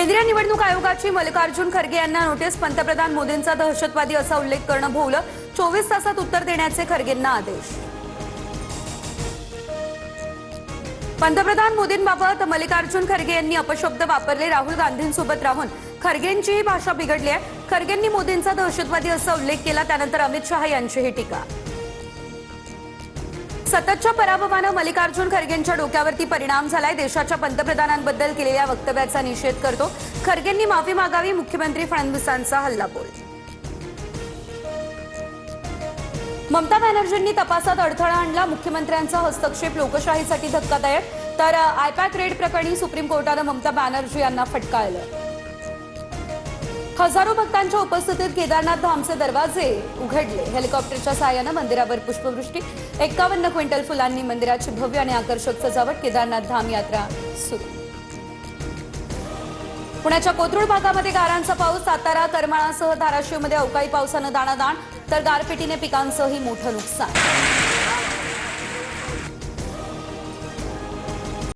केंद्रीय निवडणूक आयोगाची मल्लिकार्जुन खरगे यांना नोटीस। पंतप्रधान मोदींचा दहशतवादी असा उल्लेख करणं भोवलं। 24 तासात उत्तर देण्याचे खरगेंना आदेश। पंतप्रधान मोदींबाबत मल्लिकार्जुन खरगे यांनी अपशब्द वापरले। राहुल गांधींसोबत राहून खरगेंची भाषा बिघडली आहे। खरगेंनी मोदींचा दहशतवादी असा उल्लेख केला। त्यानंतर अमित शहा यांचीही टीका। सततच्या पराभवाने मल्लिकार्जुन खरगेंच्या डोक्यावरती परिणाम झालाय। देशाच्या पंतप्रधानांबद्दल केलेल्या वक्तव्याचा निषेध करतो। खरगेंनी माफी मागावी। मुख्यमंत्री फडणवीसांचा हल्लाबोल। ममता बॅनर्जींनी तपासात अडथळा आणला। मुख्यमंत्र्यांचा हस्तक्षेप लोकशाहीसाठी धक्कादायक। तर आयपॅक रेड प्रकरणी सुप्रीम कोर्टाने ममता बॅनर्जी यांना फटकारलं। हजारो भक्तांच्या उपस्थितीत केदारनाथ धामचे दरवाजे उघडले। हेलिकॉप्टरच्या सहाय्याने मंदिरावर पुष्पवृष्टी। 51 क्विंटल फुलांनी मंदिराची भव्य आणि आकर्षक सजावट। केदारनाथ धाम यात्रा सुरू। पुण्याच्या कोथरूड भागामध्ये गारांचा पाऊस। सातारा करमाळासह धाराशिवमध्ये अवकाळी पावसाने दाणादाण। तर गारपिटीने पिकांचंही मोठं नुकसान।